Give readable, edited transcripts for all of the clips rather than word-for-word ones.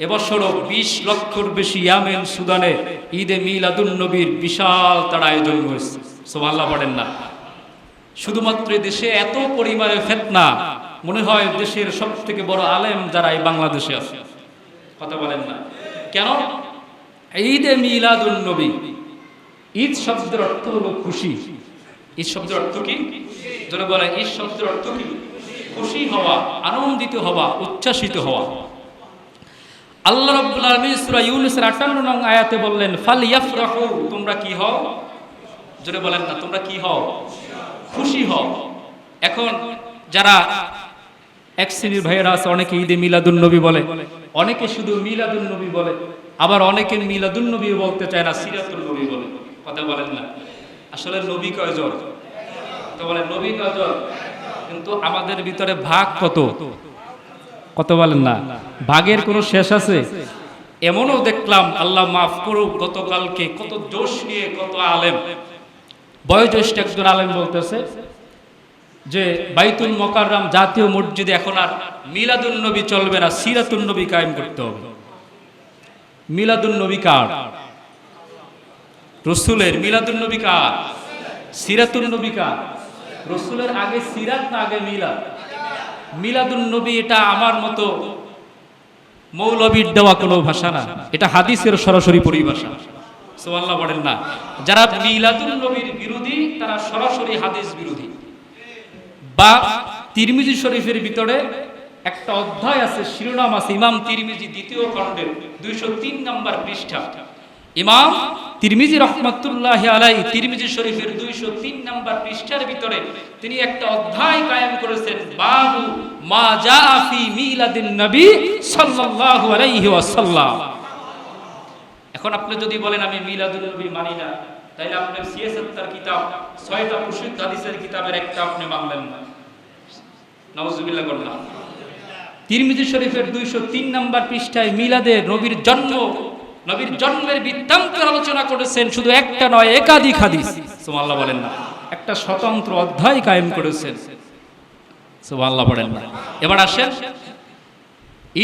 এবছরও 20 লক্ষর বেশি ইয়ামেন সুদানে ঈদে মিলাদুন নবীর বিশাল তার আয়োজন হয়েছে। সুবহানাল্লাহ পড়েন না। শুধুমাত্র দেশে এত পরিমাণে ফিতনা, মনে হয় দেশের সবথেকে বড় আলেম যারা এই বাংলাদেশে আছে। কথা বলেন না কেন? ঈদে মিলাদুন নবী, ঈদ শব্দের অর্থ হলো খুশি। ঈদ শব্দের অর্থ কি? যারা বলে ঈদ শব্দের অর্থ কি? খুশি হওয়া, আনন্দিত হওয়া, উচ্ছ্বাসিত হওয়া। আল্লাহ রাব্বুল আলামিন সূরা ইউনূসের 58 নং আয়াতে বললেন, ফালইয়াফরাহু, তোমরা কি হও? জোরে বলেন না, তোমরা কি হও? খুশি হও। এখন যারা এক শ্রেণীর ভাইয়েরা আছে, অনেকে ঈদে মিলাদুন নবী বলে, অনেকে শুধু মিলাদুন নবী বলে, আবার অনেকে মিলাদুন নবী বলতে চায় না, সিরাতুল নবী বলে। কথা বলেন না। আসলে নবী কয়জন? তো বলেন নবী কয়জন? কিন্তু আমাদের ভিতরে ভাগ কত? কত বলেন না? ভাগের কোনো শেষ আছে? এমনও দেখলাম, আল্লাহ মাফ করুক, গতকালকে কত জোশ নিয়ে কত আলেম, বয়োজ্যেষ্ঠ একজন আলেম বলতেছে যে বাইতুল মোকাররম জাতীয় মসজিদে এখন আর মিলাদুন নবী চলবে না, সিরাতুন নবী কায়েম করতে হবে। মিলাদুন নবী কার? রাসূলের। মিলাদুন নবী কার? সিরাতুন নবী কার? রাসূলের আগে সিরাত না আগে মিলাদ? মিলাদুন নবী এটা আমার মতো মৌলবীর দেওয়া কোনো ভাষা না, এটা হাদিসের সরাসরি পরিভাষা। সুবহানাল্লাহ বলেন না। যারা মিলাদুন নবীর বিরোধী তারা সরাসরি হাদিস বিরোধী। বা তিরমিজি শরীফের ভিতরে একটা অধ্যায় আছে, শিরোনাম আছে, ইমাম তিরমিজি দ্বিতীয় খণ্ডের 203 নম্বর পৃষ্ঠা। ইমাম তিরমিজি রাহমাতুল্লাহি আলাইহি তিরমিজি শরীফের 203 নম্বর পৃষ্ঠার ভিতরে তিনি একটা অধ্যায় কায়েম করেছেন, বাবু মা জাআ ফি মিলাদিন নবী সাল্লাল্লাহু আলাইহি ওয়াসাল্লাম। এখন আপনি যদি বলেন আমি মিলাদুন নবী মানি না, তাইলে আপনার সিয়াসাত্তার কিতাব 6টা প্রসিদ্ধ হাদিসের কিতাবের একটা আপনি মানলেন না। নাউজুবিল্লাহ করলাম। তিরমিজি শরীফের 203 নম্বর পৃষ্ঠায় মিলাদে নবীর জন্ম, নবীর জন্মের বৃত্তান্তের আলোচনা করেছেন, শুধু একটা নয় একাধিক হাদিস। সুবহানাল্লাহ বলেন না। একটা স্বতন্ত্র অধ্যায় কায়েম করেছেন। সুবহানাল্লাহ বলেন না। এবার আসেন,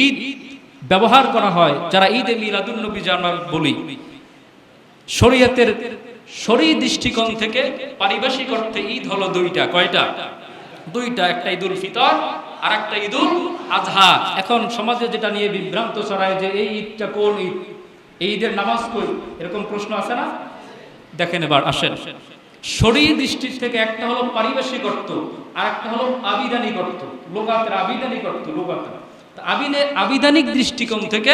ঈদ ব্যবহার করা হয় যারা ঈদে মিলাদুন নবী আমরা বলি, শরীয়তের শরঈ দৃষ্টিকোণ থেকে পারিভাষিক অর্থে ঈদ হলো দুইটা। কয়টা? দুইটা। একটা ঈদুল ফিতর আর একটা ঈদুল আজহা। এখন সমাজে যেটা নিয়ে বিভ্রান্ত ছড়ায় যে এই ঈদটা কোন ঈদ, এই ঈদের নামাজ কই, এরকম প্রশ্ন আছে না? দেখেন এবার আসেন, শরঈ দৃষ্টি থেকে একটা হলো পারিভাষিক অর্থ আর একটা হলো আবিধানিক অর্থ। লোকাতের আবিধানিক অর্থ, লোকাতের আবিধানিক দৃষ্টিকোণ থেকে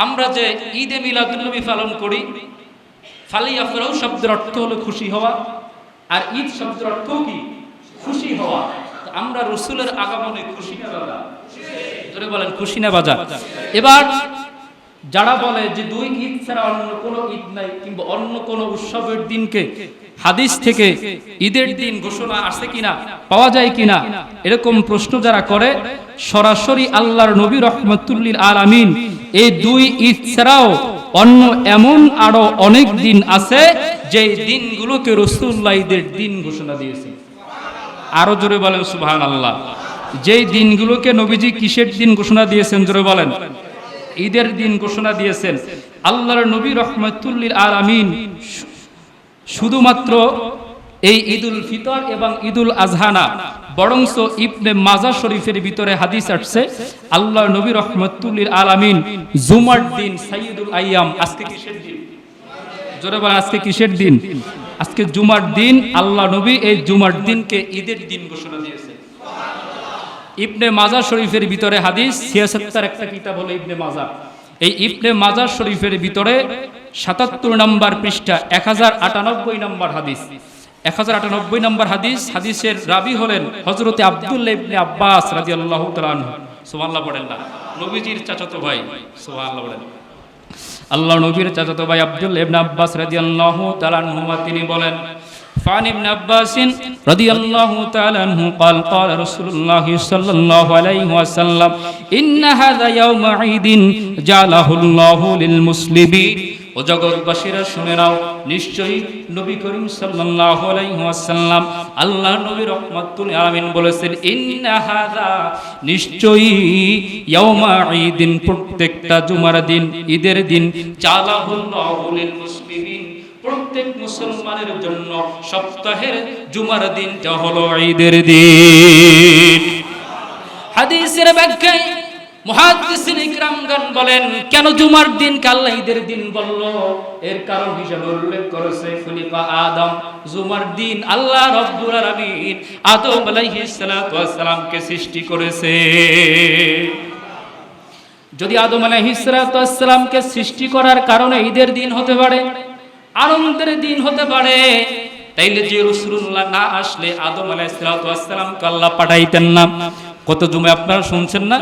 আমরা যে ঈদে মিলাদুন নবী পালন করি, ফালিয়াফরাহু শব্দের অর্থ হলো খুশি হওয়া, আর ঈদ শব্দের অর্থ কি? খুশি হওয়া। আমরা রাসূলের আগমনে খুশি না বাজা? জোরে বলেন খুশি না বাজা? এবার যারা বলে যে দুই ঈদ ছাড়া অন্য কোনো ঈদ নাই, কিংবা অন্য কোনো উৎসবের দিনকে হাদিস থেকে ঈদের দিন ঘোষণা আছে কিনা, পাওয়া যায় কিনা, এরকম প্রশ্ন যারা করে, সরাসরি আল্লাহর নবী রাহমাতুল্লিল আলামিন এই দুই ঈদ ছাড়াও অন্য এমন আরো অনেক দিন আছে যে দিনগুলোকে রাসূলুল্লাহ ঈদের দিন ঘোষণা দিয়েছেন। আরো জোরে বলেন সুবহানাল্লাহ। যেই দিনগুলোকে নবীজি কিসের দিন ঘোষণা দিয়েছেন? জোরে বলেন। ঈদের দিন ঘোষণা দিয়েছেন। আল্লাহর নবী রাহমাতুল্লিল আলামিন শুধুমাত্র এই ঈদুল ফিতর এবং ঈদুল আজহা না, বরংস ইবনে মাজাহ শরীফের ভিতরে হাদিস আসছে, আল্লাহর নবী রাহমাতুল্লিল আলামিন জুমার দিন সাইয়্যিদুল আইয়াম, আজকে কিসের দিন? জোরে বলেন আজকে কিসের দিন? আজকে জুমার দিন। আল্লাহ নবী এই জুমার দিনকে ঈদের দিন ঘোষণা দিয়েছে। ইবনে মাজাহ শরীফের ভিতরে হাদিস, 76 একটা কিতাব হলো ইবনে মাজাহ। এই ইবনে মাজাহ শরীফের ভিতরে 77 নম্বর পৃষ্ঠা 1098 নম্বর হাদিস, 1098 নম্বর হাদিস। হাদিসের রাবি হলেন হযরতে আব্দুল্লাহ ইবনে আব্বাস রাদিয়াল্লাহু তাআলা আনহু। সুবহানাল্লাহ বলেন না। নবীজির চাচাতো ভাই। সুবহানাল্লাহ বলেন। আল্লাহ নবীর চাচাতো ভাই আব্দুল্লাহ ইবনে আব্বাস রাদিয়াল্লাহু তাআলা আনহু তিনি বলেন, ফান ইবনে আব্বাস রাদিয়াল্লাহু তাআলা আনহু قال قال رسول الله صلى الله عليه وسلم ان هذا يوم عيد جعله الله للمسلمين ও জগৎবাসীরা শুনে নাও, নিশ্চয়ই নবী করিম সাল্লাল্লাহু আলাইহি ওয়াসাল্লাম আল্লাহ নবী রাহমাতুল আলামিন বলেছেন, ইন্না হাযা নিশ্চয়ই ইয়াউমা ঈদিন, প্রত্যেকটা জুমার দিন, ঈদের দিন, জালাহুল্লাহু লিল মুসলিমিন, প্রত্যেক মুসলমানের জন্য সপ্তাহের জুমার দিনটা হলো ঈদের দিন। হাদিসের ব্যাখ্যায় মুহাদ্দিসিন ইকরামগণ বলেন, কেন জুমার দিন আল্লাহ ঈদের দিন বলল? এর কারণ হিসেবে উল্লেখ করেছে খলিফা আদম, জুমার দিন আল্লাহ রাব্বুল আলামিন আদম আলাইহিস সালাতু ওয়াস সালামকে সৃষ্টি করেছে। যদি আদম আলাইহিস সালাতু ওয়াস সালামকে সৃষ্টি করার কারণে ঈদের দিন হতে পারে, আনন্দের দিন হতে পারে, তাইলে যে রাসূলুল্লাহ না আসলে আদম আলাইহিস সালাতু ওয়াস সালামকে আল্লাহ পাঠাইতেন না। কত জুমে আপনারা শুনছেন না,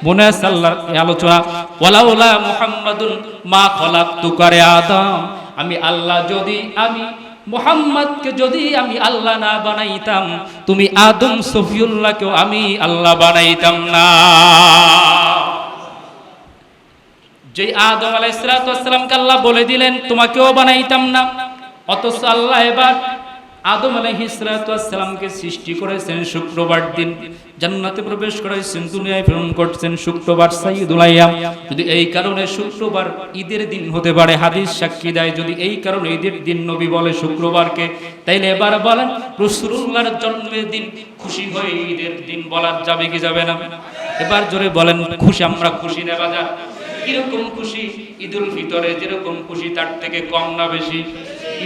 মনে আছে আল্লাহর এই আলোচনা, ওয়ালাউলা মুহাম্মাদুন মা খলাকতুকা রে আদম, আমি আল্লাহ যদি আমি মুহাম্মদকে যদি আমি আল্লাহ না বানাইতাম, তুমি আদম সফিউল্লাহকেও আমি আল্লাহ বানাইতাম না। যে আদম আলাইহিস সালাতু ওয়াস সালামকে আল্লাহ বলে দিলেন তোমাকেও বানাইতাম না, অথচ আল্লাহ এবার আদম আলাইহিস সালাতু ওয়াস সালামকে সৃষ্টি করেছেন শুক্রবার দিন, জান্নাতে প্রবেশ করাইছেন, দুনিয়ায় প্রেরণ করছেন শুক্রবার সাইয়্যিদুল আইয়াম। যদি এই কারণে শুক্রবার ঈদের দিন হতে পারে, হাদিস সাক্ষী দেয়, যদি এই কারণে ঈদের দিন নবী বলে শুক্রবারকে, তাইলে এবার বলেন রাসূলুল্লাহর জন্মের দিন খুশি হয়ে ঈদের দিন বলা যাবে কি যাবে না? এবার জোরে বলেন, খুশি আমরা খুশি না বাজার? কিরকম খুশি? ঈদুল ফিতরে যেরকম খুশি তার থেকে কম না বেশি?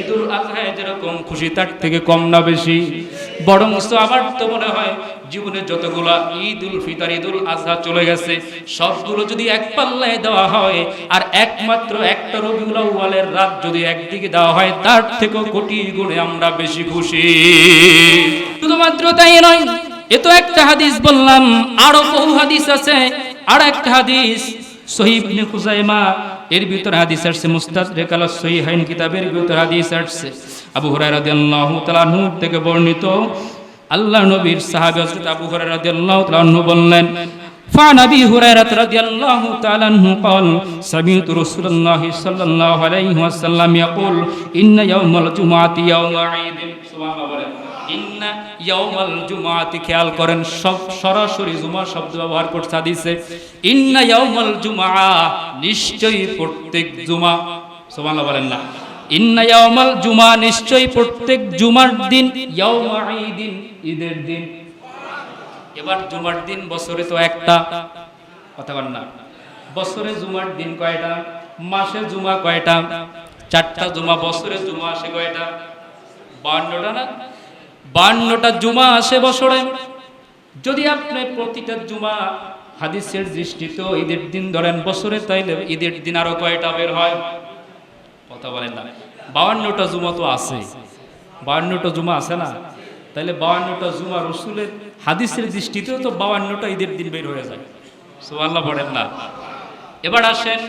ঈদুল আজহায় যেরকম খুশি তার থেকে কম না বেশি? বরং আমার তো মনে হয় জীবনে যতগুলা ঈদুল ফিতর ঈদুল আজহা চলে গেছে সবগুলো যদি এক পাল্লায় দেওয়া হয়, আর একমাত্র একটা রবিউল আউয়ালের রাত যদি একদিকে দেওয়া হয়, তার থেকেও কোটি গুণে আমরা বেশি খুশি। শুধুমাত্র তাই নয়, এ তো একটা হাদিস বললাম, আরো বহু হাদিস আছে। আর একটা হাদিস সহিহ ইবনে খুজাইমা এর ভিতর হাদিস আসছে, মুস্তাদরিক আলা সহিহাইন কিতাবের ভিতর হাদিস আসছে, আবু হুরায়রা রাদিয়াল্লাহু তাআলা আনহু থেকে বর্ণিত, আল্লাহর নবীর সাহাবী হযরত আবু হুরায়রা রাদিয়াল্লাহু তাআলা আনহু বললেন, ফান আবি হুরায়রা রাদিয়াল্লাহু তাআলা আনহু قال سمعت رسول الله صلى الله عليه وسلم يقول ان يوم الجمعه يوم عيد। সুবহানাল্লাহ। ইন্না ইয়াউমাল জুমআতি, খেয়াল করেন সব সরাসরি জুমা শব্দ ব্যবহার করছে হাদিসে। ইন্না ইয়াউমাল জুমআ, নিশ্চয়ই প্রত্যেক জুমা, সুবহানাল্লাহ বলেন না, ইন্না ইয়াউমাল জুমআ, নিশ্চয়ই প্রত্যেক জুমার দিন, ইয়াউমা ঈদিন, ঈদের দিন। এবার জুমার দিন বছরে তো একটা, কথা বলেন না, বছরে জুমার দিন কয়টা? মাসে জুমা কয়টা? 4টা জুমা। বছরে জুমা আসে কয়টা? 52টা না? 52টা জুমা আসে বছরে। যদি আপনি প্রতিটা জুমা হাদিসের দৃষ্টিতে ঈদের দিন ধরেন বছরে, তাইলে ঈদের দিন আরো কয়টা বের হয়? কথা বলেন না। 52টা জুমা তো আছে, 52টা জুমা আছে না? তাইলে 52টা জুমা রাসূলের হাদিসের দৃষ্টিতেও তো 52টা ঈদের দিন বের হয়ে যায়। সুবহানাল্লাহ বলেন না। এবার আসেন,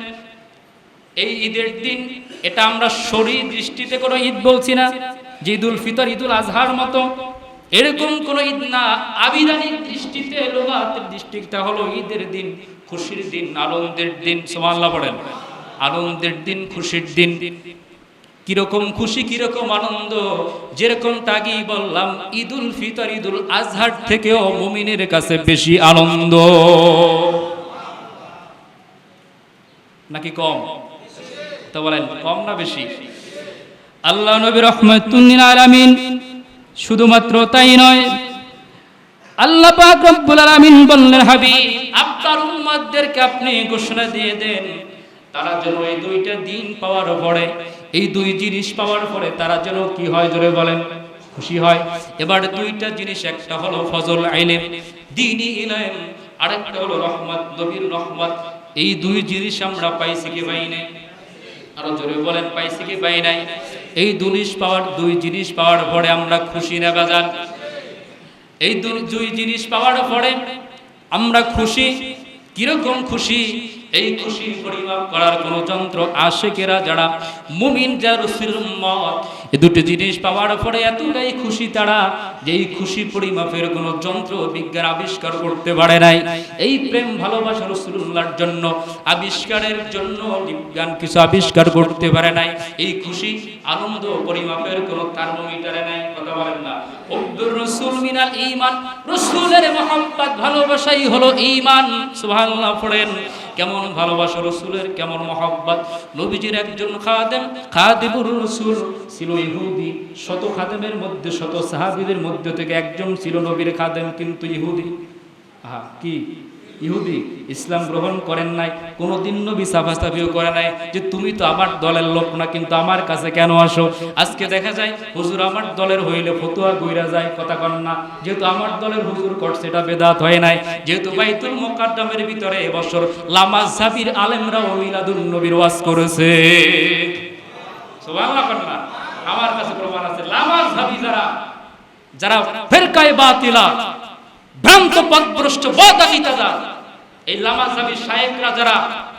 এই ঈদের দিন এটা আমরা শরঈ দৃষ্টিতে কোনো ঈদ বলছি না, যে ঈদুল ফিতর ঈদুল আজহার মতো এরকম কোন ঈদ না। আবিধানিক দৃষ্টিতে, লুগাতের দৃষ্টিতে হলো ঈদের দিন, খুশির দিন, আনন্দের দিন। সুবহানাল্লাহ বলেন। আনন্দের দিন, খুশির দিন। কিরকম খুশি, কিরকম আনন্দ? যেরকম আগেই বললাম, ঈদুল ফিতর ঈদুল আজহার থেকেও মুমিনের কাছে বেশি আনন্দ, নাকি কম? তো বলেন কম না বেশি? আল্লাহ নবী রাহমাতুল লিল আলামিন, শুধুমাত্র তাই নয়, আল্লাহ পাক রব্বুল আলামিন বললেন, হাবিব আপনার উম্মতদেরকে আপনি ঘোষণা দিয়ে দেন, তারা যেন এই দুইটা দিন পাওয়ার পরে, এই দুই জিনিস পাওয়ার পরে তারা যেন কি হয়, জোরে বলেন, খুশি হয়। এবার দুইটা জিনিস, একটা হলো ফজল ইলম, দ্বীনি ইলম, আরেকটা হলো রহমত, নবীর রহমত। এই দুই জিনিস আমরা পাইছি কি পাই নাই? আরো জোরে বলেন, পাইছি কি পাই নাই? এই দুই জিনিস পাওয়ার পরে আমরা খুশি না বাজান? এই দুই জিনিস পাওয়ার পরে আমরা খুশি। কিরকম খুশি? এই খুশি পরিমাপ করার কোন যন্ত্র আশিকেরা যারা মুমিন যারা রাসূলের উম্মত, এই দুটো জিনিস পাওয়ার পরে এতটাই খুশি তারা যে এই খুশি পরিমাপের কোন যন্ত্র বিজ্ঞান আবিষ্কার করতে পারে নাই। এই প্রেম ভালোবাসা রাসূলুল্লাহর জন্য আবিষ্কারের জন্য বিজ্ঞান কিছু আবিষ্কার করতে পারে নাই। এই খুশি আনন্দ পরিমাপের কোন থার্মোমিটারে নাই। কথা বলেন না। হুব্বুর রাসূল মিনাল ঈমান, রাসূলের মহব্বত ভালোবাসাই হলো ঈমান। সুবহানাল্লাহ পড়েন। কেমন ভালোবাসা রাসূলের, কেমন মহব্বত। নবীজির একজন খাদেম, খাদিমুর রাসূল ছিল ইহুদি। শত খাদেমের মধ্যে, শত সাহাবীদের মধ্যে থেকে একজন ছিল নবীর খাদেম, কিন্তু ইহুদি। কি ইহুদি? ইসলাম গ্রহণ করেন নাই, কোনোদিন নবী সাফাসাফিও করে নাই যে তুমি তো আমার দলের লোক না, কিন্তু আমার কাছে কেন আসো? আজকে দেখা যায় হুজুর আমার দলের হইলে ফতোয়া গইরা যায়। কথা কন না। যেহেতু আমার দলের হুজুর করছে এটা বেদাত হয় নাই। যেহেতু বাইতুল মুকাদ্দামের ভিতরে এবছর লামাযহাবির আলেমরাও মিলাদুন নবীর ওয়াজ করেছে। সুবহানাল্লাহ কন না। আমার কাছে প্রমাণ আছে। লামাযহাবি যারা ফিরকায়ে বাতিলা, ভ্রান্ত পথভ্রষ্ট বদাকিতাদা, এই লামাযহাবি শায়েখরা যারা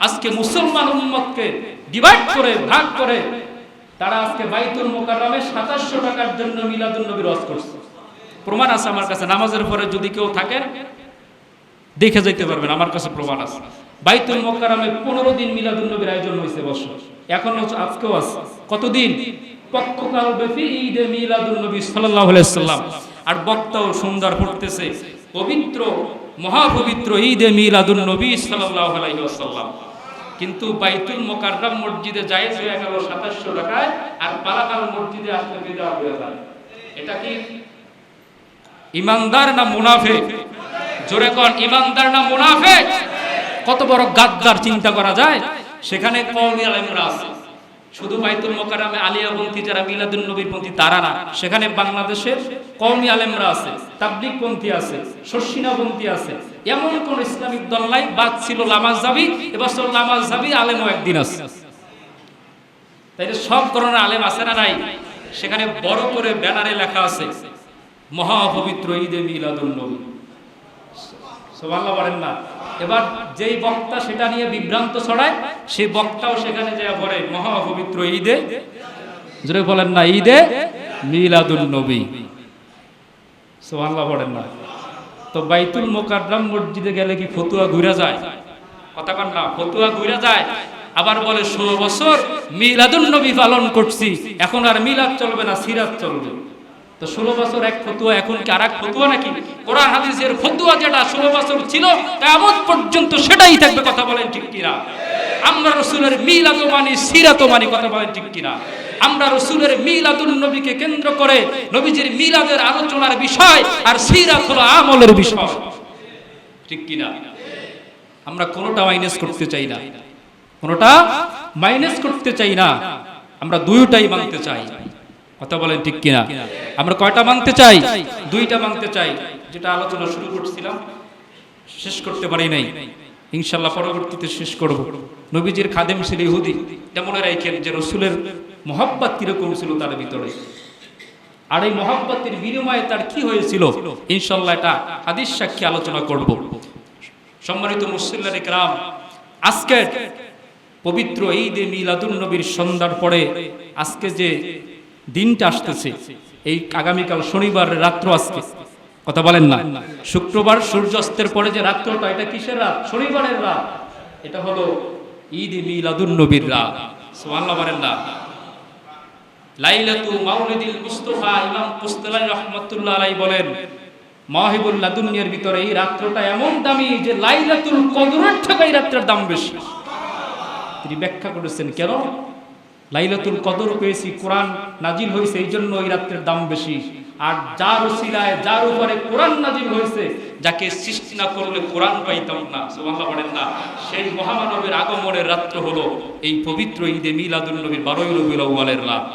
আজকে মুসলমান উম্মতকে ডিভাইড করে, ভাগ করে, তারা আজকে বাইতুল মুকাররমে 2700 টাকার জন্য মিলাদুন নবীর ওয়াজ করছে। প্রমাণ আছে আমার কাছে। নামাজের পরে যদি কেউ থাকেন দেখে যাইতে পারবেন, আমার কাছে প্রমাণ আছে। বাইতুল মুকাররমে 15 দিন মিলাদুন নবীর আয়োজন হয়েছে বছর। এখন আজকেও আছে। কতদিন? পক্ষকাল ব্যাপী ঈদে মিলাদুন নবী সাল্লাল্লাহু আলাইহি ওয়াসাল্লাম। আর বক্তাও সুন্দর পড়তেছে পবিত্র মহাপবিত্র ঈদে মিলাদুন নবী সাল্লাল্লাহু আলাইহি ওয়াসাল্লাম। কিন্তু বাইতুল মুকাররম মসজিদে জায়েজ হয়ে গেল 2700 টাকায়, আর পালাকাল মসজিদে আসলে বিদআত হয়ে যায়। এটা কি ইমানদার না মুনাফিক? জোরে কোন, ইমানদার না মুনাফিক? কত বড় গাদ্দার চিন্তা করা যায়। সেখানে কওমি আলেমরা আছে। শুধু বাইতুল মুকাররমে আলিয়াপন্থী যারা মিলাদুন নবীর পন্থী তারা না, সেখানে বাংলাদেশের কওমি আলেমরা আছে, তাবলীগ পন্থী আছে, শর্ষিনাপন্থী আছে। এমন কোন ইসলামিক দল নাই বাদ ছিল লামাযহাবি। এবছর লামাযহাবি আলেমও একদিন আছে। তাইলে সব ধরনের আলেম আছে না নাই? সেখানে বড় করে ব্যানারে লেখা আছে মহাপবিত্র ঈদে মিলাদুন নবী। সুবহানাল্লাহ বলেন না। এবার যেই বক্তা সেটা নিয়ে বিভ্রান্ত ছড়ায়, সেই বক্তাও সেখানে যায় পড়ে মহাপবিত্র ঈদে, জোরে বলেন না, ঈদে মিলাদুন নবী। সুবহানাল্লাহ বলেন না। তো বাইতুল মুকাররম মসজিদে গেলে কি ফতুয়া ঘুরে যায়? কথা কন না, ফতুয়া ঘুরে যায়। আবার বলে 16 বছর মিলাদুন নবী পালন করছি, এখন আর মিলাদ চলবে না, সিরাত চলবে। তো 16 বছর এক ফতুয়া, এখন কি আরেক ফতুয়া নাকি? কোরআন হাদিসের ফতুয়া যেটা 16 বছর ছিল কিয়ামত পর্যন্ত সেটাই থাকবে। কথা বলেন ঠিক কিনা? আমরা রাসূলের মিলাদ মানি, সিরাত মানি। কথা বলেন ঠিক কিনা? আমরা রাসূলের মিলাদুন নবীকে কেন্দ্র করে নবীজির মিলাদের আলোচনার বিষয়, আর সিরাত হলো আমলের বিষয়। ঠিক কিনা? আমরা কোনোটা মাইনাস করতে চাই না, কোনোটা মাইনাস করতে চাই না। আমরা দুইটাই মানতে চাই। কথা বলেন ঠিক কিনা? আমরা কয়টা মানতে চাই? দুইটা মানতে চাই। যেটা আলোচনা শুরু করছিলাম শেষ করতে পারি নাই, ইনশাআল্লাহ পরবর্তীতে শেষ করব। নবীজির খাদেম ছিল ইহুদি। মনে রাখেন যে রাসূলের মহব্বত কিরকম ছিল তার ভিতরে, আর এই মহব্বতের বিনিময়ে তার কি হয়েছিল, ইনশাআল্লাহ এটা হাদিস সাক্ষী আলোচনা করব। সম্মানিত মুসল্লিয়ানে কেরাম, আজকে পবিত্র ঈদে মিলাদুন নবীর সন্ধ্যার পরে আজকে যে দিনটা আসতেছে, এই আগামীকাল শনিবার রাত্র, আজকে কথা বলেন না, শুক্রবার সূর্যাস্তের পরে যে রাত্রটা, এটা কিসের রাত? শনিবারের রাত। এটা হলো ঈদ মিলাদুন নবীর রাত। সুবহানাল্লাহ বলেন না। লাইলাতু মাউলিদিল মুস্তাফা, ইমাম কুস্তালানী রাহমাতুল্লাহ আলাইহি বলেন মাওয়াহিবুল লাদুনিয়ার ভিতরে এই রাত্রটা এমন দামি যে লাইলাতুল কদরের থেকে এই রাত্রের দাম বেশি। তিনি ব্যাখ্যা করেছেন কেন লাইলাতুল কদর পেয়েছি, কোরআন নাজিল হয়েছে এই জন্য এই রাত্রের দাম বেশি। আর যার ওসিলায়, যার উপরে কোরআন নাজিল হয়েছে, যাকে সৃষ্টি না করলে কোরআন পাইতাম না, সুবহানাল্লাহ বলেন না, সেই মহামানবের আগমনের রাত্র হলো এই পবিত্র ঈদে মিলাদুন নবীর 12ই রবিউল আউয়ালের রাত।